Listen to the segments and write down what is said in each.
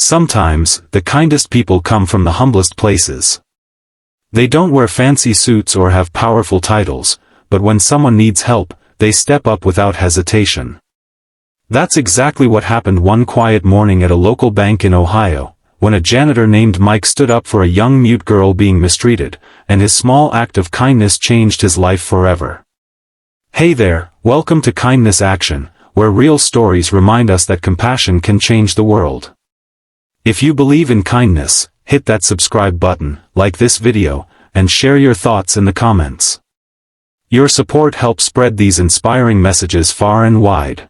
Sometimes, the kindest people come from the humblest places. They don't wear fancy suits or have powerful titles, but when someone needs help, they step up without hesitation. That's exactly what happened one quiet morning at a local bank in Ohio, when a janitor named Mike stood up for a young mute girl being mistreated, and his small act of kindness changed his life forever. Hey there, welcome to Kindness Action, where real stories remind us that compassion can change the world. If you believe in kindness, hit that subscribe button, like this video, and share your thoughts in the comments. Your support helps spread these inspiring messages far and wide.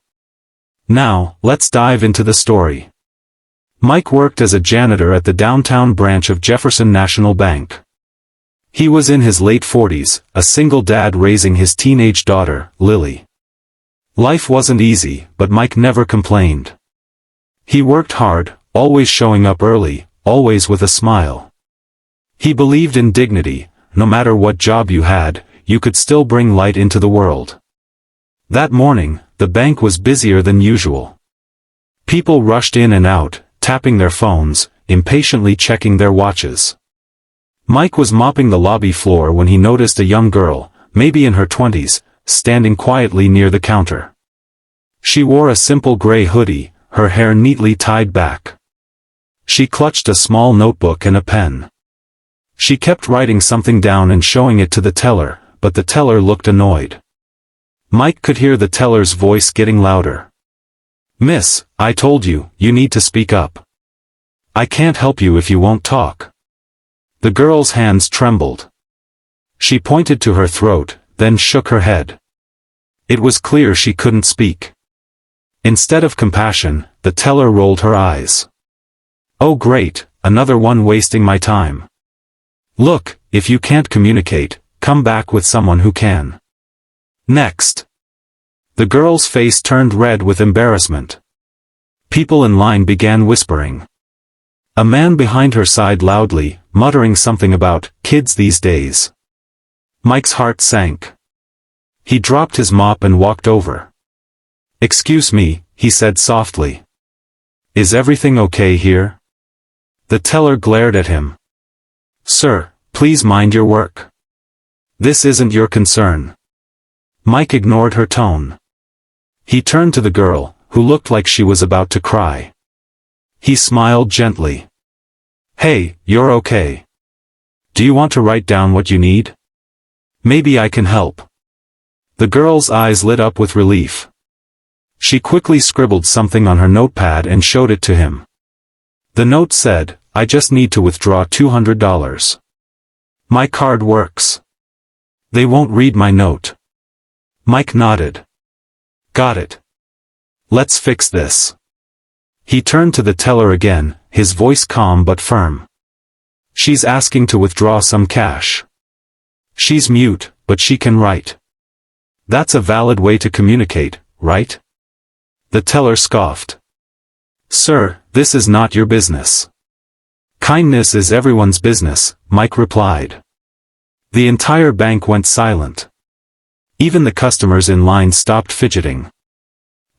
Now, let's dive into the story. Mike worked as a janitor at the downtown branch of Jefferson National Bank. He was in his late 40s, a single dad raising his teenage daughter, Lily. Life wasn't easy, but Mike never complained. He worked hard, always showing up early, always with a smile. He believed in dignity. No matter what job you had, you could still bring light into the world. That morning, the bank was busier than usual. People rushed in and out, tapping their phones, impatiently checking their watches. Mike was mopping the lobby floor when he noticed a young girl, maybe in her 20s, standing quietly near the counter. She wore a simple gray hoodie, her hair neatly tied back. She clutched a small notebook and a pen. She kept writing something down and showing it to the teller, but the teller looked annoyed. Mike could hear the teller's voice getting louder. "Miss, I told you, you need to speak up. I can't help you if you won't talk." The girl's hands trembled. She pointed to her throat, then shook her head. It was clear she couldn't speak. Instead of compassion, the teller rolled her eyes. "Oh great, another one wasting my time. Look, if you can't communicate, come back with someone who can." Next. The girl's face turned red with embarrassment. People in line began whispering. A man behind her sighed loudly, muttering something about kids these days. Mike's heart sank. He dropped his mop and walked over. "Excuse me," he said softly. "Is everything okay here?" The teller glared at him. "Sir, please mind your work. This isn't your concern." Mike ignored her tone. He turned to the girl, who looked like she was about to cry. He smiled gently. "Hey, you're okay. Do you want to write down what you need? Maybe I can help." The girl's eyes lit up with relief. She quickly scribbled something on her notepad and showed it to him. The note said, "I just need to withdraw $200. My card works. They won't read my note." Mike nodded. "Got it. Let's fix this." He turned to the teller again, his voice calm but firm. "She's asking to withdraw some cash. She's mute, but she can write. That's a valid way to communicate, right?" The teller scoffed. "Sir, this is not your business." "Kindness is everyone's business," Mike replied. The entire bank went silent. Even the customers in line stopped fidgeting.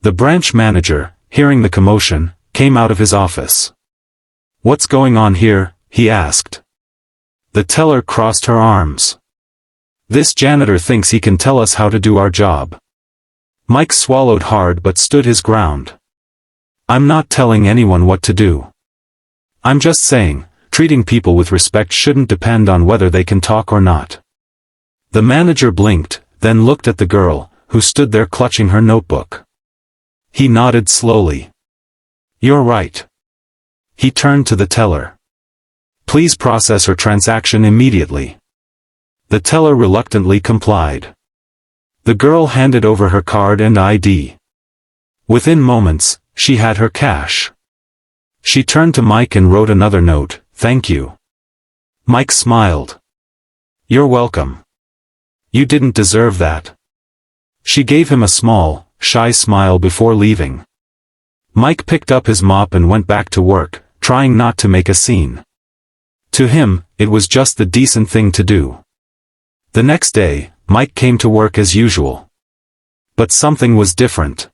The branch manager, hearing the commotion, came out of his office. "What's going on here?" he asked. The teller crossed her arms. "This janitor thinks he can tell us how to do our job." Mike swallowed hard but stood his ground. "I'm not telling anyone what to do. I'm just saying, treating people with respect shouldn't depend on whether they can talk or not." The manager blinked, then looked at the girl, who stood there clutching her notebook. He nodded slowly. "You're right." He turned to the teller. "Please process her transaction immediately." The teller reluctantly complied. The girl handed over her card and ID. Within moments, she had her cash. She turned to Mike and wrote another note, "Thank you." Mike smiled. "You're welcome. You didn't deserve that." She gave him a small, shy smile before leaving. Mike picked up his mop and went back to work, trying not to make a scene. To him, it was just the decent thing to do. The next day, Mike came to work as usual. But something was different.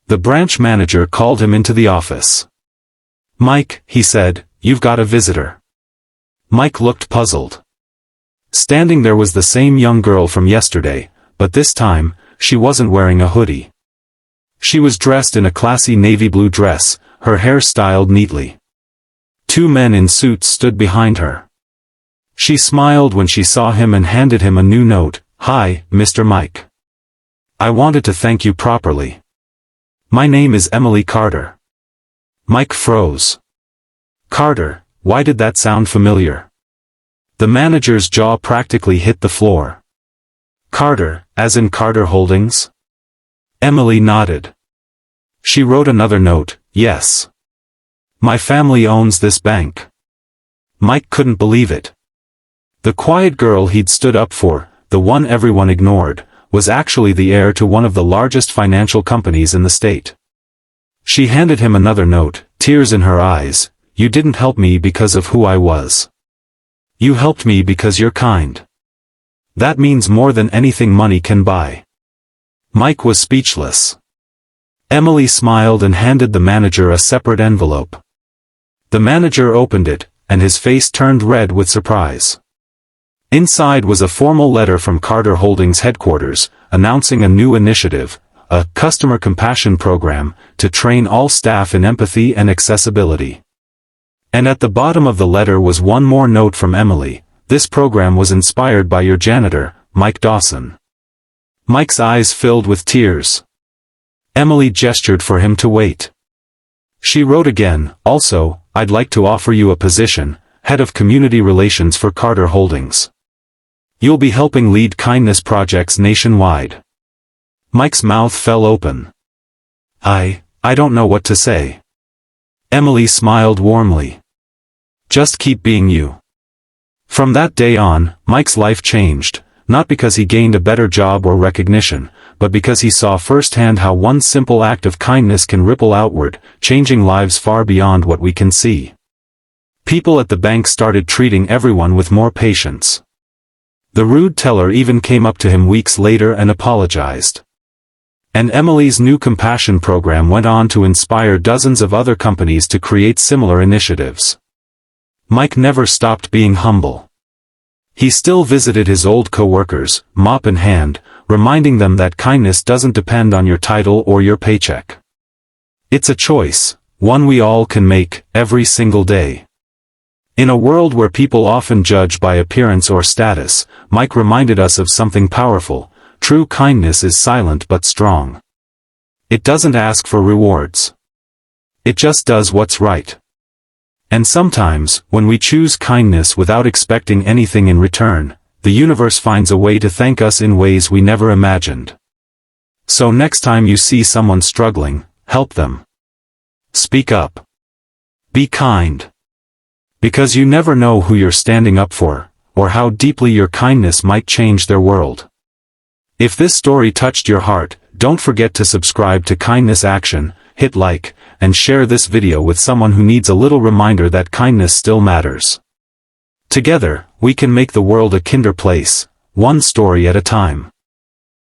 The branch manager called him into the office. "Mike," he said, "you've got a visitor." Mike looked puzzled. Standing there was the same young girl from yesterday, but this time, she wasn't wearing a hoodie. She was dressed in a classy navy blue dress, her hair styled neatly. Two men in suits stood behind her. She smiled when she saw him and handed him a new note. "Hi, Mr. Mike. I wanted to thank you properly. My name is Emily Carter." Mike froze. Carter, why did that sound familiar? The manager's jaw practically hit the floor. Carter, as in Carter Holdings? Emily nodded. She wrote another note, "Yes. My family owns this bank." Mike couldn't believe it. The quiet girl he'd stood up for, the one everyone ignored, was actually the heir to one of the largest financial companies in the state. She handed him another note, tears in her eyes. "You didn't help me because of who I was. You helped me because you're kind. That means more than anything money can buy." Mike was speechless. Emily smiled and handed the manager a separate envelope. The manager opened it, and his face turned red with surprise. Inside was a formal letter from Carter Holdings headquarters, announcing a new initiative, a customer compassion program, to train all staff in empathy and accessibility. And at the bottom of the letter was one more note from Emily. "This program was inspired by your janitor, Mike Dawson." Mike's eyes filled with tears. Emily gestured for him to wait. She wrote again, "Also, I'd like to offer you a position, head of community relations for Carter Holdings. You'll be helping lead kindness projects nationwide." Mike's mouth fell open. I don't know what to say." Emily smiled warmly. "Just keep being you." From that day on, Mike's life changed, not because he gained a better job or recognition, but because he saw firsthand how one simple act of kindness can ripple outward, changing lives far beyond what we can see. People at the bank started treating everyone with more patience. The rude teller even came up to him weeks later and apologized. And Emily's new compassion program went on to inspire dozens of other companies to create similar initiatives. Mike never stopped being humble. He still visited his old co-workers, mop in hand, reminding them that kindness doesn't depend on your title or your paycheck. It's a choice, one we all can make, every single day. In a world where people often judge by appearance or status, Mike reminded us of something powerful. True kindness is silent but strong. It doesn't ask for rewards. It just does what's right. And sometimes, when we choose kindness without expecting anything in return, the universe finds a way to thank us in ways we never imagined. So next time you see someone struggling, help them. Speak up. Be kind. Because you never know who you're standing up for, or how deeply your kindness might change their world. If this story touched your heart, don't forget to subscribe to Kindness Action, hit like, and share this video with someone who needs a little reminder that kindness still matters. Together, we can make the world a kinder place, one story at a time.